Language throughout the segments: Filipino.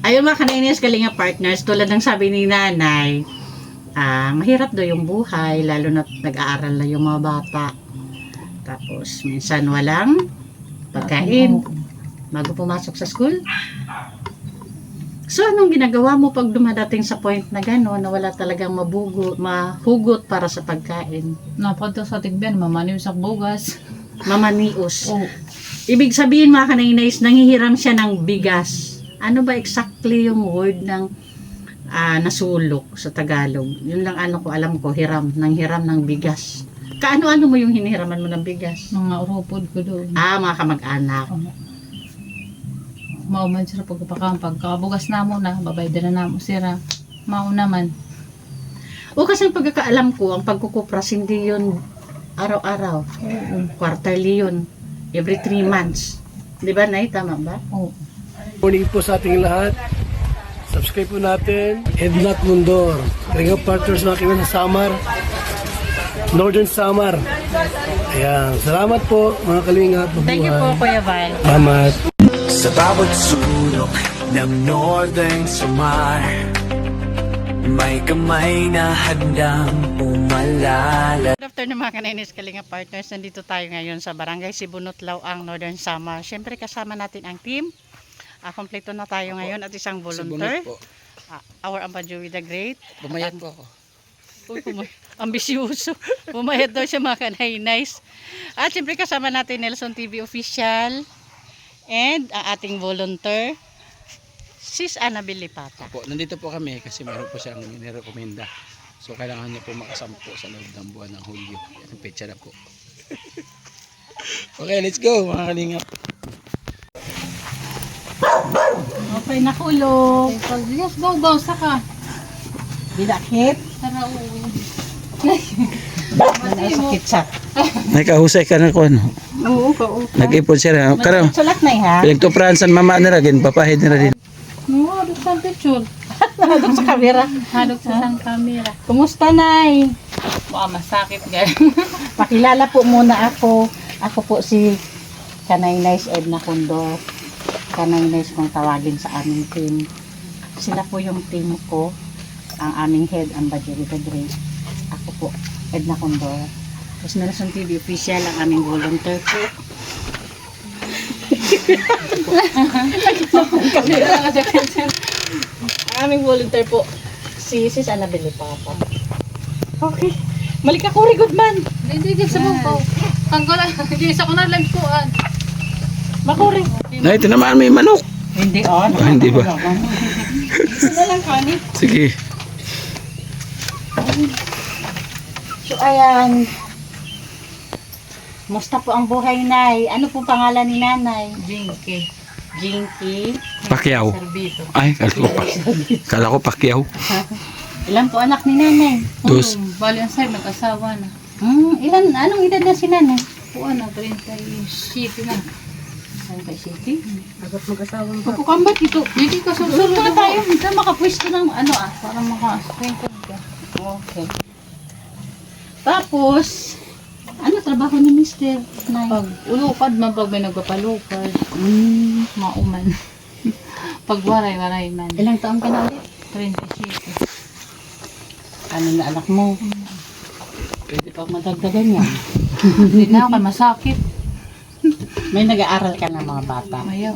Ayun mga kanainis, kalinga partners, tulad ng sabi ni nanay, mahirap daw yung buhay, lalo na nag-aaral na yung mga bata. Tapos, minsan walang pagkain bago pumasok sa school. So, anong ginagawa mo pag dumadating sa point na gano'n, na wala talagang mahugot para sa pagkain? Napunta sa tigban, mamaniw sa bugas. Mamanios. Oh. Ibig sabihin mga kanainis, nanghihiram siya ng bigas. Ano ba exactly yung word ng nasulok sa Tagalog? Yun lang ko alam ko, nanghiram ng bigas. Kaano-ano mo yung hinihiraman mo ng bigas? Mga urupod ko doon. Mga kamag-anak. Mauman sila pagkabugas na mo na, babay din na mo sila. Mauna man. O kasi ang pagkakaalam ko, ang pagkukupras hindi yun araw-araw. Quarterly yun. Every 3 months. Di ba, Nay? Tama ba? Oo. Morning po sa ating lahat. Subscribe po natin. Ednat Mundor. Kalinga partners mga kaibigan sa Samar. Northern Samar. Ayan. Salamat po mga kalinga. Thank you po, Kuya Val. Salamat. Sa bawat sulok ng Northern Samar, may kamay na handang umalala. Good afternoon mga kanainis, kalinga partners. Nandito tayo ngayon sa Barangay Sibunutlaw, ang Northern Samar. Siyempre kasama natin ang team. Kompleto na tayo ngayon at isang volunteer. Our Ambajoy the Great. Bumayad po ako. Uy, ambisyoso. Pumayad daw siya mga kanainis. At siyempre kasama natin Nelson TV Official and ang ating volunteer, Sis Annabel Lipata. Po, nandito po kami kasi meron po siyang nirekomenda. So kailangan niya po makasampo sa loob ng buwan ng Hulyo. Yan ang petsa na po. Okay, let's go mga kalingap. Okay, nakulog. Yes, baw saka. Binakit. Tara, uwi. Sakit sa. Nakahusay ka na ko ano. Oo, oo. Nag-ipon siya. Karon, Sulat na ha. pinagtupransan mama na rin. Papahid na rin. Oo, hadok sa picture. Hadok sa kamera. Hadok sa isang camera. Kumusta, Nay? Baka masakit gan. Pakilala po muna ako. Ako po si Kanaynays Edna Condor. Kanaynays kung tawagin sa aming team. Sila po yung team ko. Ang aming head, ang Ambajoy the Great. Ako po, Edna Condor. Tapos Nelson TV Official, ang aming volunteer po. Ang aming volunteer po, si Sis Annabel Lipata. Okay. Malik ako, good man. Hindi sa buko. Tanggal hindi sa kunar lang kuan. Makuri. Na ito naman may manok. Hindi, hindi ba? Ito na lang, Connie. Sige. So, ayan. Musta po ang buhay, Nay? Ano po pangalan ni Nanay? Jinky. Jinky. Pakyaw. Servito. Ay, kala ko pakyaw. Ilan po anak ni Nanay? Dos. Bali ang sa'yo, nag-asawa na. Anong edad na si Nanay? Kuan na, 37 na. Saan kay City? Agad mag-asawa na. Pagkukambat ito. Hindi ka Susunod susunod na tayo. Hindi makapwesto ng para maka-strengthen ka. Okay. Tapos, ano trabaho ni Mr. Nay? Pag ulupad man, pag may nagpapalupad, mauman. Pag waray-waray man. Ilang taon ka na ulit? 37. Ano na anak mo? Pwede pa madagdagan yan. Hindi na ako masakit. May nag-aaral ka ng mga bata. Ayaw.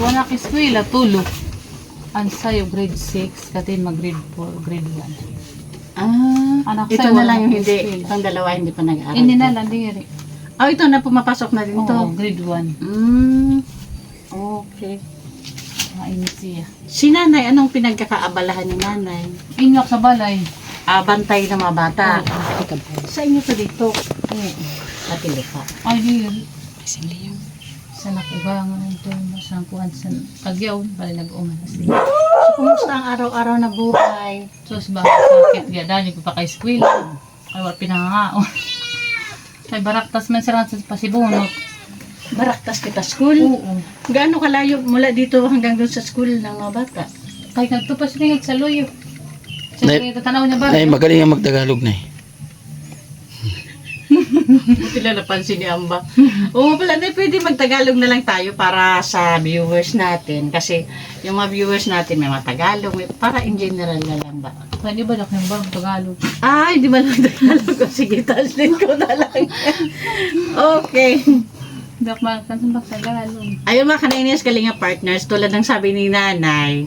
Wala kiskwila, tulog. Ang sayo, grade 6, katin mag-grade 4, grade 1. Anak Ito sa'yo, na wala lang yung akong hindi. skill. Itong dalawa hindi pa nag-aaral. Hindi na lang, diri. Ito na pumapasok na din to. Oo, grade 1. Okay. Mainit siya. Si Nanay, anong pinagkakaabalahan ni Nanay? Inyak sa balay. Bantay ng mga bata. Sa inyo to dito. Pati lupa. Ay, diri. Sa nakubangan ito, sa kuhan sa Tagyaw, bali nag-uman. So, kumusta ang araw-araw na buhay? So, sa bakit sakit, dahil ko pa kay school. Ay, wala pinangangaon. Kay baraktas man sila sa pasibunot. Baraktas kita school? Oo. Gaano kalayo mula dito hanggang doon sa school ng mga bata? Kay nagtupas rin sa loyo. Sa Nay- tatanaw niya ba? Nay, magaling ang magtagalog na Buti lang napansin ni Amba. Oo pala, na pwede magtagalog na lang tayo para sa viewers natin. Kasi yung mga viewers natin may mga Tagalog, para in general na lang ba? Pwede ba na kayong bang Tagalog? Ay, di ba lang Tagalog? Sige, translate ko na lang. Okay. Hindi ako makakansan ba Tagalog? Ayun mga Kanainis Kalinga partners, tulad ng sabi ni nanay,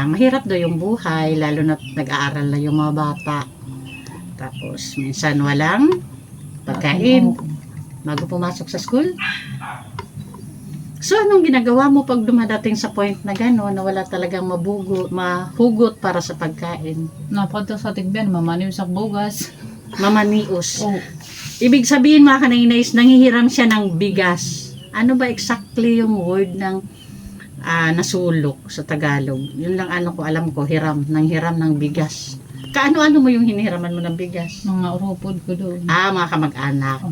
mahirap daw yung buhay, lalo na nag-aaral na yung mga bata. Tapos, minsan walang pagkain bago pumasok sa school. So, anong ginagawa mo pag dumadating sa point na gano'n, na wala talagang mahugot para sa pagkain? Napadto sa tigbian, mamaniw sa bugas. Mamanios. Oh. Ibig sabihin mga Kanainis, nanghihiram siya ng bigas. Ano ba exactly yung word ng nasulok sa Tagalog? Yun lang alam ko, hiram ng bigas. Kaano-ano mo yung hinihiraman mo ng bigas? Mga urupod ko doon. Mga kamag-anak.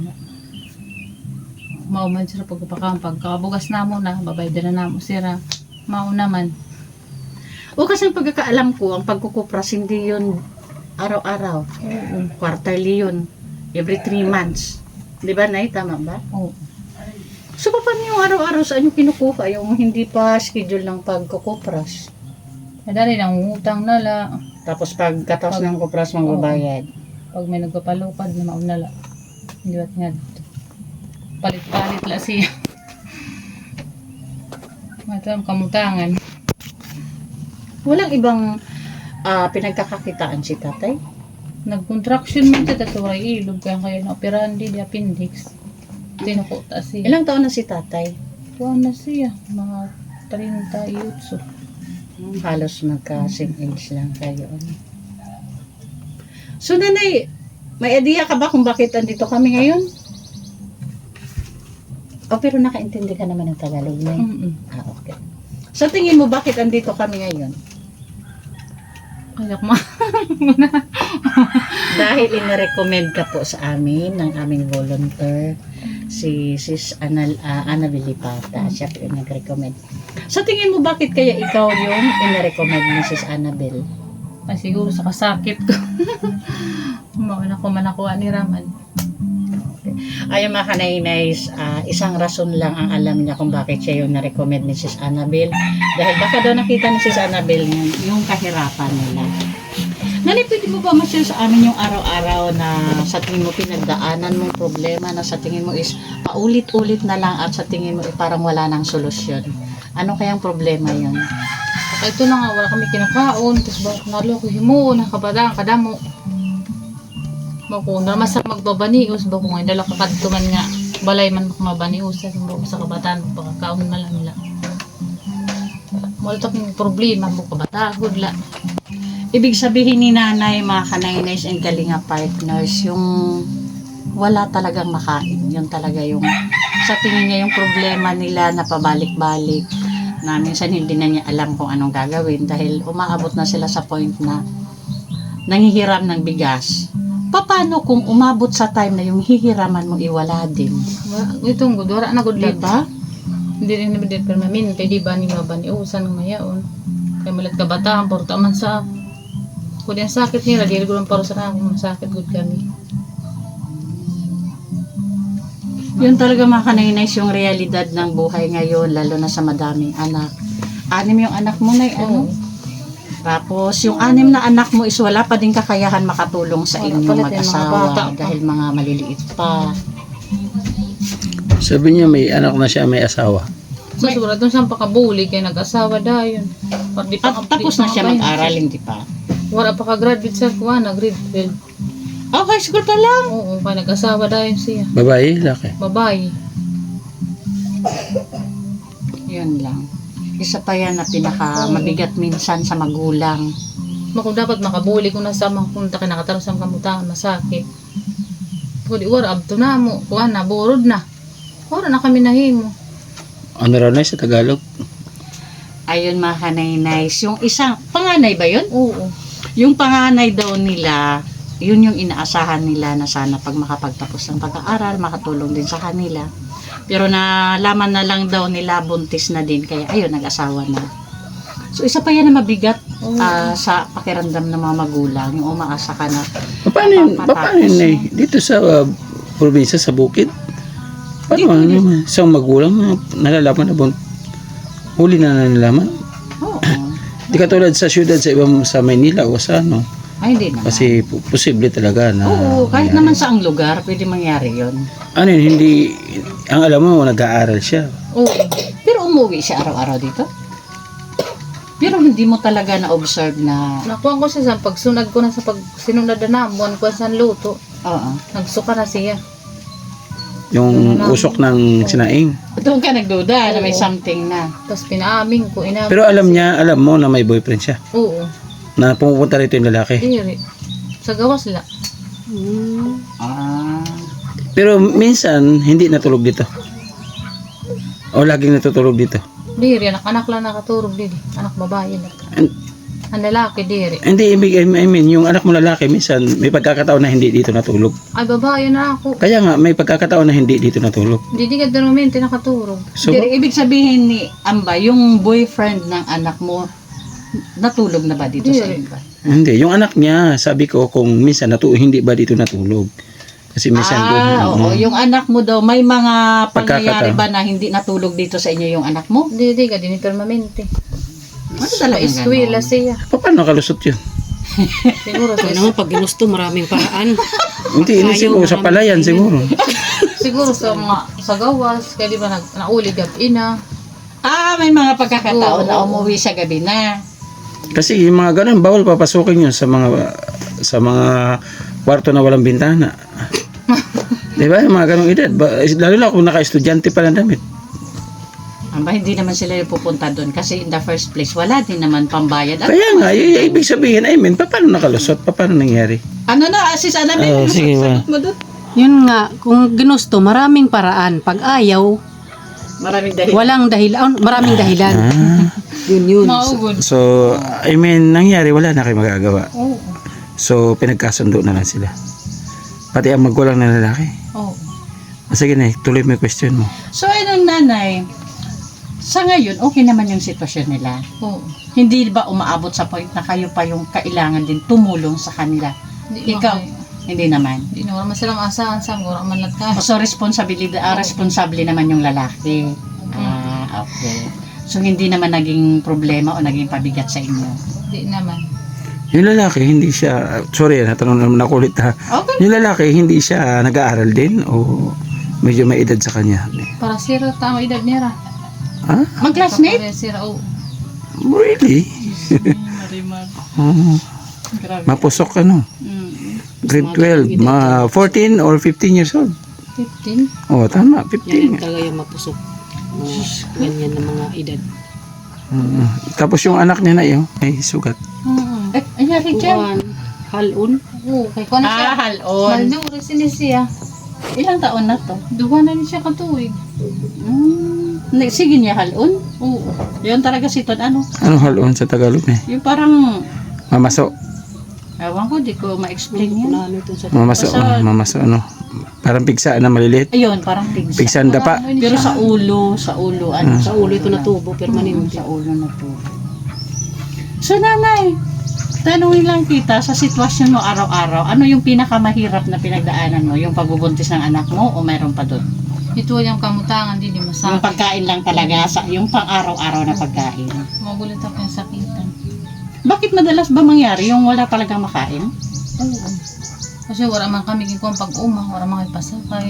Mauman sila pagpapakang pagkabugas na mo na, babayda na mo sila. Mauna man. O kasi ang pagkakaalam ko, ang pagkukupras hindi yun araw-araw. Quarterly yun. Every 3 months. Di ba, Nay? Tama ba? Oo. So, paano yung araw-araw saan yung kinukuha? Yung hindi pa schedule ng pagkukupras. Madali lang, utang na lang. Tapos pagkatapos ng kupras, magbabayad. Pag may nagpapalupad na mauna lang. Hindi ba nga dito. Palit-palit lang siya. Matang kamutangan. Walang ibang pinagkakakitaan si tatay? Nag-contraction man siya, taturay ilog. Kaya na-operahan di appendix. Tinukuta siya. Ilang taon na si tatay? Tuwan na siya. Mga 38. Halos magka-same age lang kayo. So, nanay, may idea ka ba kung bakit andito kami ngayon? Pero nakaintindi ka naman ng Tagalog na okay. So, tingin mo bakit andito kami ngayon? Kaya kuma. Dahil ina-recommend ka po sa amin ng aming volunteer, si Sis Ana Vilipata. Siya po yung nag-recommend. So, tingin mo bakit kaya ikaw yung ina-recommend ni Sis Annabel? Ay, siguro sa kasakit ko. Mauna ko man nakuha ni Raman. Ayun mga Kanainis, isang rason lang ang alam niya kung bakit siya yung na-recommend ni Sis Annabel. Dahil baka daw nakita ni Sis Annabel yung kahirapan nila. Nani, pwede mo ba ma-share sa amin yung araw-araw na sa tingin mo pinagdaanan mong problema na sa tingin mo is paulit-ulit na lang at sa tingin mo parang wala nang solusyon? Ano kayang problema yun? Saka ito na nga, wala kami kinakaon. Tapos ba, nalo ko himo, nakabadang, kadamo. Kung naman sa magbabanius, ba kung ay dala kakadtuman nga, balay man makamabanius, sa kabataan, pakakaon na lang nila. Wala tayong problema, mo kabatahod la. Ibig sabihin ni nanay, mga Kanainis and Kalinga partners, yung wala talagang makain. Yun talaga yung, sa tingin niya yung problema nila na pabalik-balik, na minsan hindi na niya alam kung anong gagawin dahil umaabot na sila sa point na nanghihiram ng bigas. Paano kung umabot sa time na yung hihiraman mo iwala din? Itong good, wala na good lang. Diba? Hindi rin naman din permamin, pwede ba ni mabaniusan ng mayaon. Kaya malat kabataan, porta man sa kung yung sakit nila, di rin paro sa nakakong sakit good kami. Yun talaga mga Kanainis yung realidad ng buhay ngayon, lalo na sa madaming anak. 6 yung anak mo na ano? Tapos yung 6 na anak mo is wala pa din kakayahan makatulong sa inyong mag-asawa dahil mga maliliit pa. Sabi niya may anak na siya, may asawa. So, siguro itong siyang pakabuli, kaya nag-asawa dayon. At tapos na siya mag-aral, hindi pa. Wala pa ka-graduate sa kuha, grade 12. High school pa lang. Oo, kaya nag-asawa dayon siya. Babae, laki. Babae. Yun lang. Isa pa yan na pinaka mabigat minsan sa magulang. Kung dapat makabuli kung nasa makunta ka nakataro sa kamutangan, masakit. Kung di wala, abto na mo. Kuha na, burod na. Wala na kami nahimo. Ano raw na sa Tagalog? Ayun mga Kanainis. Yung isang, panganay ba yun? Oo. Yung panganay daw nila, yun yung inaasahan nila na sana pag makapagtapos ng pag-aaral, makatulong din sa kanila. Pero nalaman na lang daw nila buntis na din, kaya ayun, nag-asawa na. So isa pa yan na mabigat sa pakiramdam ng mga magulang, yung umaasa ka na Paano yun, dito sa probinsya sa bukid. Paano naman? Isang magulang na nalalaman na huli na nalalaman. Oo. Di katulad sa syudad sa ibang sa Maynila o sa ano. Ay, hindi naman. Kasi posible talaga na Oo, kahit mangyari. naman saang lugar, pwede mangyari yun. Ano yun, hindi, ang alam mo, nag-aaral siya. Oo. Pero umuwi siya araw-araw dito. Pero hindi mo talaga na-observe na, Nakuha ko siya sa pagsunod ko na sa pagsinunod na namuan ko sa luto. oo. Nagsuka na siya. Yung usok ng sinaing. Doon ka nagduda na may Oo. something na. Tapos pinaamin ko. Inamin Pero alam niya, alam mo na may boyfriend siya. Oo. Na pumupunta rito yung lalaki. Diri. Sa gawas la. Ah. Pero minsan, hindi natulog dito. O laging natutulog dito. Diri. Anak-anak lang nakaturog diri. Anak babae lang. And- Ang lalaki diri. Hindi, I mean, yung anak mo lalaki, minsan may pagkakataon na hindi dito natulog. Ay babae na ako. Kaya nga, may pagkakataon na hindi dito natulog. Hindi di ka darumente nakaturog. So, Pero ibig sabihin ni Amba, yung boyfriend ng anak mo, natulog na ba dito sa Hindi. iba? hindi. Yung anak niya, sabi ko kung minsan hindi ba dito natulog. Kasi minsan Oo. Yung anak mo daw, may mga pangyayari Pagkakataon. ba na hindi natulog dito sa inyo yung anak mo? Hindi di ka din permanente. Ano talaga Eskwela siya. paano kalusot yun? Siguro sa Kaya naman pag ginusto, maraming paraan. Hindi siguro sa palayan siguro. siguro sa mga sa gawas kaya di ba nauli gabi na. Ah, may mga pagkakataon Oo. na umuwi sa gabi na. Kasi yung mga ganun, bawal papasukin yun sa mga kwarto na walang bintana. Di ba? Yung mga ganung edad. Lalo na kung naka-estudyante pa ng damit. Amba, hindi naman sila yung pupunta doon kasi in the first place, wala din naman pambayad. Kaya nga, ibig sabihin, paano nakalusot? Paano nangyari? Ano na, sis Annabelle? Oo, sige ba? Sagot mo doon. Yun nga, kung ginusto, maraming paraan. Pag ayaw, Maraming dahil. walang dahilan. Maraming dahilan. Yun. Maugod. So, nangyari, wala na kayo magagawa. Oo. So, pinagkasundo na lang sila. Pati ang magulang na lalaki. Oo. Sige na, tuloy mo yung question mo. So, ayun nanay, sa ngayon, okay naman yung sitwasyon nila. Oo. Hindi ba umaabot sa point na kayo pa yung kailangan din tumulong sa kanila? Di Ikaw, hindi naman. Di na wala silang asahan sa wala man lang ka. So, responsable naman yung lalaki. Ah, okay. So, hindi naman naging problema o naging pabigat sa inyo. Di naman. Yung lalaki, hindi siya, sorry, natanong naman ako ulit ha. Okay. Yung lalaki, hindi siya nag-aaral din o medyo may edad sa kanya? Para sira tama edad niya ra. Ha? Mag-classmate? Para sira oh. Really? Oo. Grabe. Mapusok grade 12, 14 or 15 years old. 15. Oh, tama, Yan 15. talaga yung mapusok. Ganyan na mga edad. Tapos yung anak niya na yun, may sugat. Eh, anyari dyan? Kuwan, halon. Oo. Kay ko na siya. Ah, halon. Malduro siya. Ilang taon na to? Duwa na ni siya katuig. Sige niya halon? Oo. Yun talaga si Ton, ano? Ano halon sa Tagalog eh? Yung parang, Mamaso. ewan ko, di ko ma-explain yan. Ano ito sa Mamaso ano. Parang pigsa na maliliit. Ayun, parang pigsa. Pigsaan dapa. Pero sa ulo, ano? Sa ulo ito natubo, permanente. Sa ulo na to. So nanay, tanungin lang kita sa sitwasyon mo araw-araw, ano yung pinakamahirap na pinagdaanan mo? Yung pagbubuntis ng anak mo o mayroon pa doon? Ito yung kamutangan din Yung masakit. pagkain lang talaga, yung pang-araw-araw na pagkain. Magulit ako yung sakitan. Bakit madalas ba mangyari yung wala talagang makain? Oo. Kasi wala man kami kung pag-umang, wala man kami pasakay.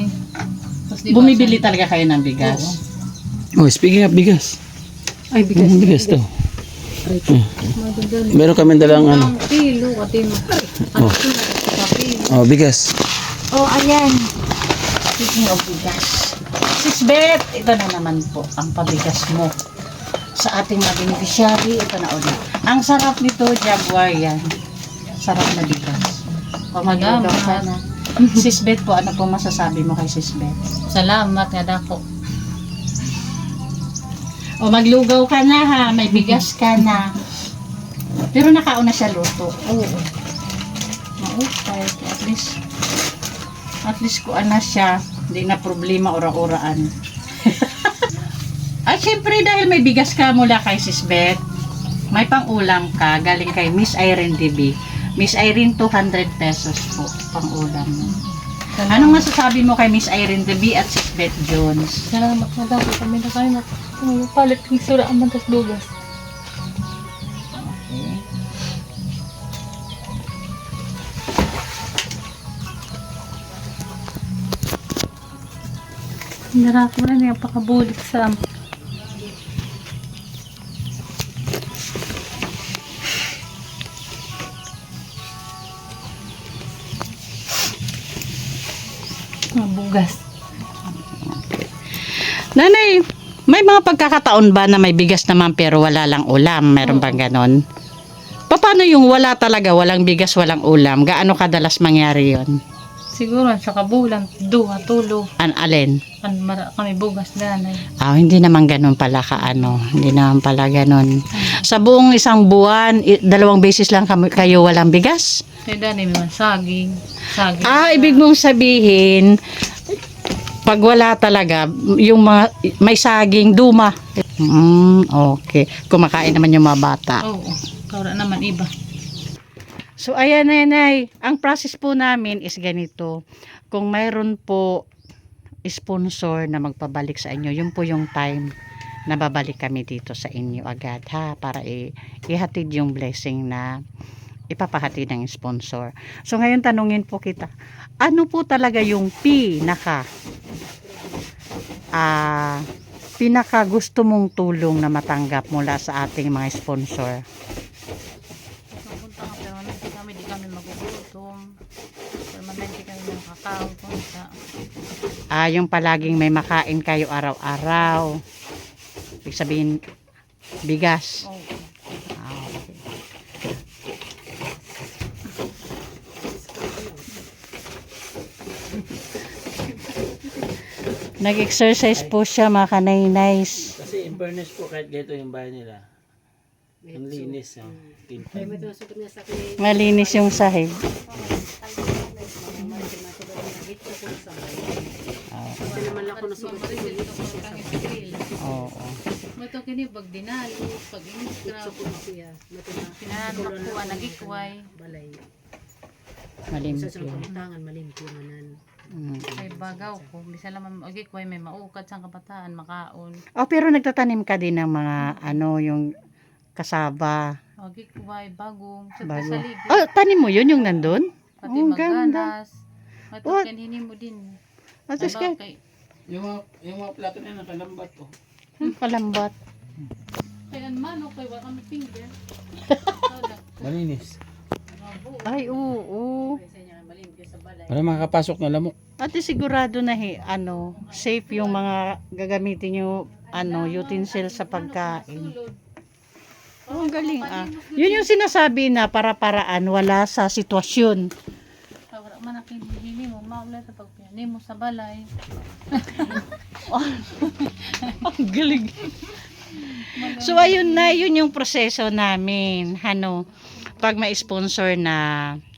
Tapos di ba Bumibili talaga kayo ng bigas? Oh, speaking of bigas. Ay, bigas. Bigas daw. Madadali. Meron kami dalang ano. Ang kilo, katin mo. Ano ito? Sa kilo. Oh, bigas. Oh, ayan. Speaking of bigas. Sis Beth, ito na naman po ang pabigas mo. Sa ating mga beneficiary, ito na ulit. Ang sarap nito, Jaguar yan. Sarap na bigas. Pamagawa ka na. Sis Beth po, ano po masasabi mo kay Sis Beth? Salamat nga dako. O maglugaw ka na ha, may bigas ka na. Pero nakauna siya luto. Oo. Okay, at least kuan na siya, hindi na problema ora-oraan. At syempre dahil may bigas ka mula kay Sis Beth, may pang-ulam ka galing kay Miss Irene DB. Miss Irene, 200 pesos po pang-ulam mo. Anong masasabi mo kay Miss Irene Debi at Sis Beth Jones? Salamat na daw kami na kayo na palit ng sura ang mantas bugas. Okay. Narako na niya pakabulit sa mga bugas. Nanay, may mga pagkakataon ba na may bigas naman pero wala lang ulam? Meron bang ganon? Paano yung wala talaga, walang bigas, walang ulam? Gaano kadalas mangyari yon? Siguro sa kabulan, duha, tulo, Alin? kami bugas danay. Hindi naman ganun pala kaano. Hindi naman pala ganun. Sa buong isang buwan, 2 beses lang kayo walang bigas? Kaya danay may saging. Saging. Ibig mong sabihin, pag wala talaga, yung mga, may saging, duma. Okay. Kumakain naman yung mga bata. Oo, kaura naman iba. So, ayan, nanay. Ang process po namin is ganito. Kung mayroon po sponsor na magpabalik sa inyo, yun po yung time na babalik kami dito sa inyo agad, ha? Para ihatid yung blessing na ipapahatid ng sponsor. So, ngayon tanungin po kita, ano po talaga yung pinaka gusto mong tulong na matanggap mula sa ating mga sponsor? Mapunta nga permanente kami, di kami magugutom. Permanente kami ng kakao. Yung palaging may makain kayo araw-araw. Ibig sabihin, bigas. Oo. Okay. Nag-exercise po siya, mga kanay-nice. Kasi in fairness po, kahit dito yung bahay nila, ang linis. Malinis yung sahig. Oo. Mato kini pag dinali, pag in-scrub, pinanakuha, nagikway. Malimpyo. May bagaw ko, bisa naman magikway, may maukad sa kabataan, makaon. Pero nagtatanim ka din ng mga yung kasaba. Magikway, bagong, sa Bago. pasaligid. Tanim mo yun yung nandun? Pati Oh, ganda. maganas. Mato What? kanini mo din. Atos Diba, ka, kay Yung mga plato na nakalambat po. kalambat. kay mano kay wa kami finger. Malinis. Ay, oo. Para makakapasok na lamok. Ate sigurado na safe yung mga gagamitin yung utensil sa pagkain. Ang galing Yun yung sinasabi na para-paraan, wala sa sitwasyon. Wala man akin hini mo, maulay sa pagpiyani mo sa balay. Ang galing. So ayun na, yun yung proseso namin. Pag may sponsor na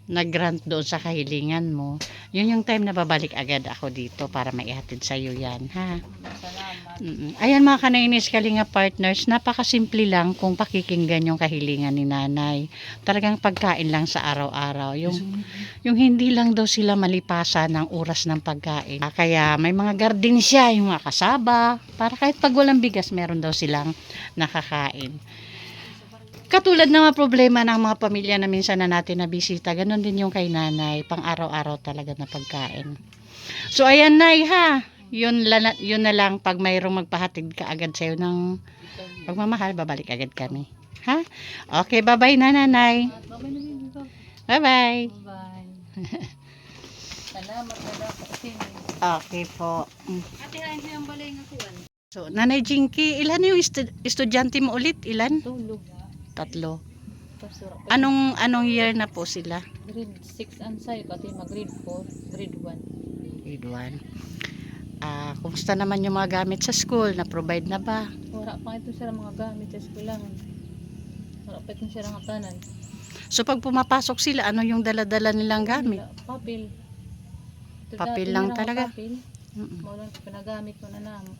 nag-grant doon sa kahilingan mo, yun yung time na babalik agad ako dito para maihatid sa iyo yan, ha? Salamat. Ayan mga kanainis, Kalinga partners, napakasimple lang kung pakikinggan yung kahilingan ni nanay. Talagang pagkain lang sa araw-araw. Yung hindi lang daw sila malipasan ng oras ng pagkain. Kaya may mga garden siya, yung mga kasaba, para kahit pag walang bigas, meron daw silang nakakain. Katulad ng mga problema ng mga pamilya na minsan na natin nabisita, ganun din yung kay nanay, pang araw-araw talaga na pagkain. So ayan nay ha, yun na lang pag mayroong magpahatid ka agad sa'yo ng pagmamahal, babalik agad kami. Ha? Okay, bye-bye na nanay. Babay na din dito. Bye-bye. Bye. Salamat na daw sa sini. Okay po. Ate hain siyang balay nga kuan. So, Nanay Jinky, ilan yung estudyante mo ulit? Ilan? Tulog. 3. Pasura ko. Anong year na po sila? Grade 6 ang sayo, pati mag-grade 4, grade 1. Grade 1. Kumusta naman yung mga gamit sa school? Na-provide na ba? Wala pa ito sila mga gamit sa eskwelahan. Wala pa ito sila nga tanan. So pag pumapasok sila, ano yung dala-dala nilang gamit? Papel. Papel lang talaga? Papel. Mm-mm. Maulang pinagamit ko na namo.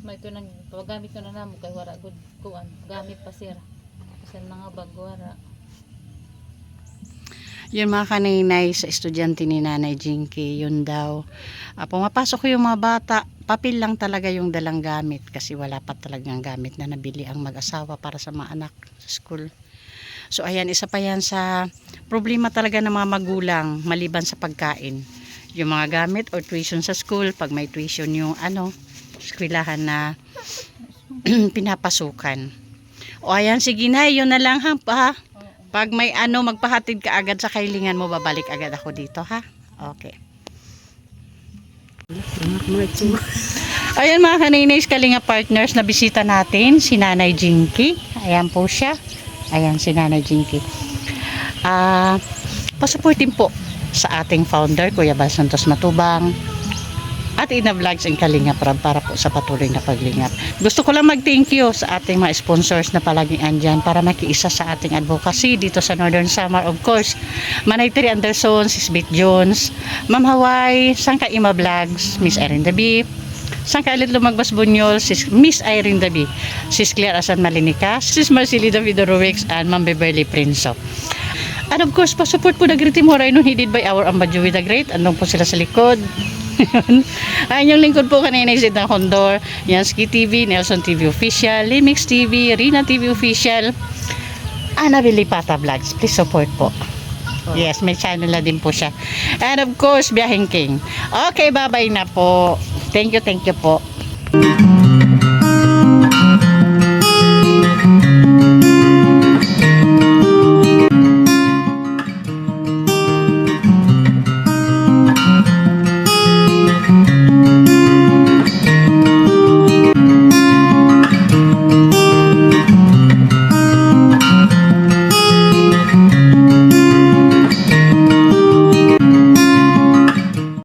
May ito nang paggamit ko na namo kay wala good kuan. Gamit pa sir. Kasi mga bag wala. Yun mga kaninay sa estudyante ni Nanay Jinky, yun daw. Pumapasok ko yung mga bata, papel lang talaga yung dalang gamit kasi wala pa talagang gamit na nabili ang mag-asawa para sa mga anak sa school. So ayan, isa pa yan sa problema talaga ng mga magulang maliban sa pagkain. Yung mga gamit or tuition sa school, pag may tuition yung eskwelahan na pinapasukan. O ayan, sige na, yun na lang ha. Pag may magpahatid ka agad sa kailingan mo, babalik agad ako dito ha. Okay. Ayan mga kaninays, kalinga partners, na bisita natin si Nanay Jinky. Ayan po siya. Ayan si Nanay Jinky. Pasuportin po sa ating founder, Kuya Bal Santos Matubang, at Ina Vlogs and Kalinga Prab para po sa patuloy na paglingap. Gusto ko lang mag-thank you sa ating mga sponsors na palaging andyan para makiisa sa ating advocacy dito sa Northern Samar. Of course, Manay Terry Anderson, Sis Beth Jones, Ma'am Hawaii, Sangka Ima Vlogs, Miss Erin Dabi, Sangka Alit Lumagbas Bunyol, Miss Irene Dabi, Sis Claire Asan Malinica, Sis Marceli Davido Ruix, and Ma'am Beverly Prinso. And of course, pa-support po na Great Team Horay headed by our Ambadjui the Great. Andong po sila sa likod. Ayun yung lingkod po kanina isid ng Condor, Yansky TV, Nelson TV Official, Limix TV, Rina TV Official, Annabelle Lipata Vlogs. Please support po. Yes, may channel na din po siya. And of course, Biyaheng King. Okay, bye-bye na po. Thank you po.